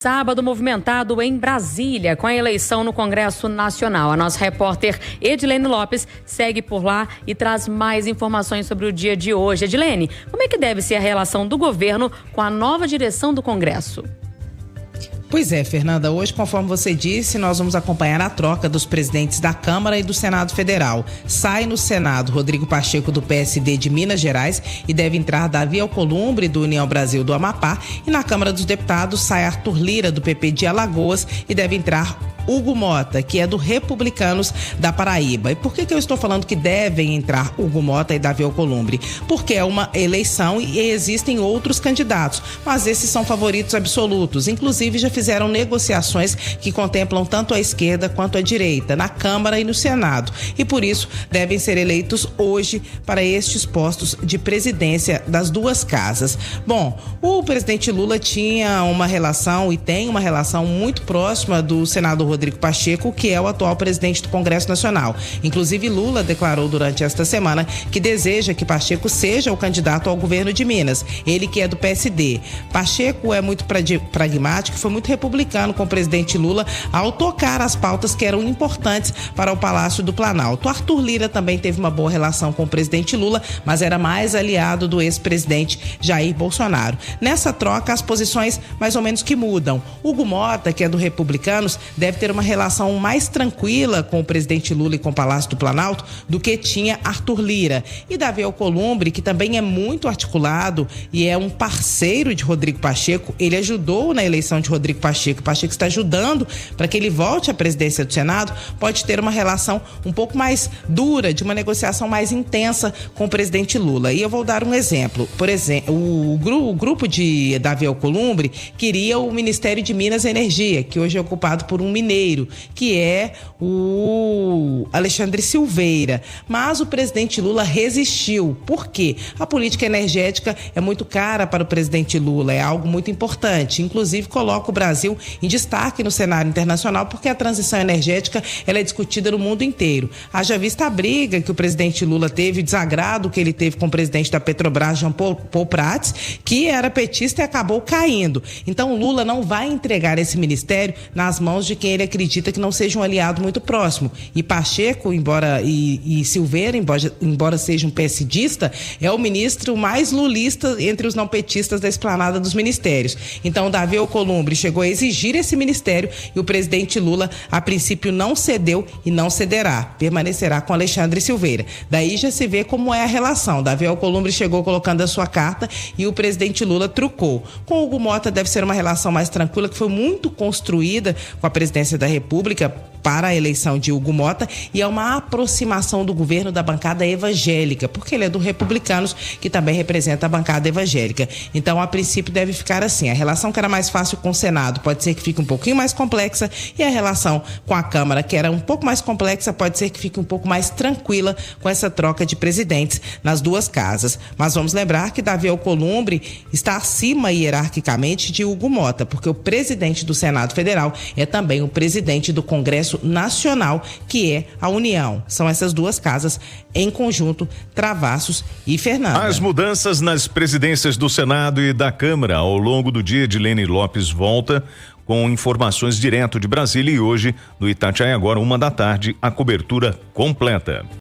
Sábado movimentado em Brasília, com a eleição no Congresso Nacional. A nossa repórter Edilene Lopes segue por lá e traz mais informações sobre o dia de hoje. Edilene, como é que deve ser a relação do governo com a nova direção do Congresso? Pois é, Fernanda, hoje, conforme você disse, nós vamos acompanhar a troca dos presidentes da Câmara e do Senado Federal. Sai no Senado Rodrigo Pacheco, do PSD de Minas Gerais, e deve entrar Davi Alcolumbre, do União Brasil do Amapá, e na Câmara dos Deputados sai Arthur Lira, do PP de Alagoas, e deve entrar Hugo Mota, que é do Republicanos da Paraíba. E por que eu estou falando que devem entrar Hugo Mota e Davi Alcolumbre? Porque é uma eleição e existem outros candidatos, mas esses são favoritos absolutos. Inclusive, já fizeram negociações que contemplam tanto a esquerda quanto a direita, na Câmara e no Senado. E por isso, devem ser eleitos hoje para estes postos de presidência das duas casas. Bom, o presidente Lula tinha uma relação e tem uma relação muito próxima do senador Rodrigo Pacheco, que é o atual presidente do Congresso Nacional. Inclusive, Lula declarou durante esta semana que deseja que Pacheco seja o candidato ao governo de Minas, ele que é do PSD. Pacheco é muito pragmático e foi muito republicano com o presidente Lula ao tocar as pautas que eram importantes para o Palácio do Planalto. Arthur Lira também teve uma boa relação com o presidente Lula, mas era mais aliado do ex-presidente Jair Bolsonaro. Nessa troca, as posições mais ou menos que mudam. Hugo Mota, que é do Republicanos, deve ter uma relação mais tranquila com o presidente Lula e com o Palácio do Planalto do que tinha Arthur Lira. E Davi Alcolumbre, que também é muito articulado e é um parceiro de Rodrigo Pacheco, ele ajudou na eleição de Rodrigo Pacheco. Pacheco está ajudando para que ele volte à presidência do Senado, pode ter uma relação um pouco mais dura, de uma negociação mais intensa com o presidente Lula. E eu vou dar um exemplo. Por exemplo, o grupo de Davi Alcolumbre queria o Ministério de Minas e Energia, que hoje é ocupado por um mineiro, que é o Alexandre Silveira. Mas o presidente Lula resistiu. Por quê? A política energética é muito cara para o presidente Lula, é algo muito importante. Inclusive, coloca o Brasil em destaque no cenário internacional, porque a transição energética ela é discutida no mundo inteiro. Haja vista a briga que o presidente Lula teve, o desagrado que ele teve com o presidente da Petrobras, Jean Paul Prats, que era petista e acabou caindo. Então, Lula não vai entregar esse ministério nas mãos de quem ele acredita que não seja um aliado muito próximo. E Pacheco, e Silveira, embora seja um PSDista, é o ministro mais lulista entre os não petistas da esplanada dos ministérios. Então, Davi Alcolumbre chegou a exigir esse ministério e o presidente Lula, a princípio, não cedeu e não cederá. Permanecerá com Alexandre Silveira. Daí já se vê como é a relação. Davi Alcolumbre chegou colocando a sua carta e o presidente Lula trucou. Com Hugo Mota deve ser uma relação mais tranquila, que foi muito construída com a presidência da República para a eleição de Hugo Mota, e é uma aproximação do governo da bancada evangélica, porque ele é do Republicanos, que também representa a bancada evangélica. Então, a princípio, deve ficar assim. A relação que era mais fácil com o Senado pode ser que fique um pouquinho mais complexa, e a relação com a Câmara, que era um pouco mais complexa, pode ser que fique um pouco mais tranquila com essa troca de presidentes nas duas casas. Mas vamos lembrar que Davi Alcolumbre está acima hierarquicamente de Hugo Mota, porque o presidente do Senado Federal é também o presidente do Congresso Nacional, que é a União. São essas duas casas em conjunto, Travassos e Fernanda. As mudanças nas presidências do Senado e da Câmara ao longo do dia. Edilene Lopes volta com informações direto de Brasília, e hoje no Itatiaia, agora 1h da tarde, a cobertura completa.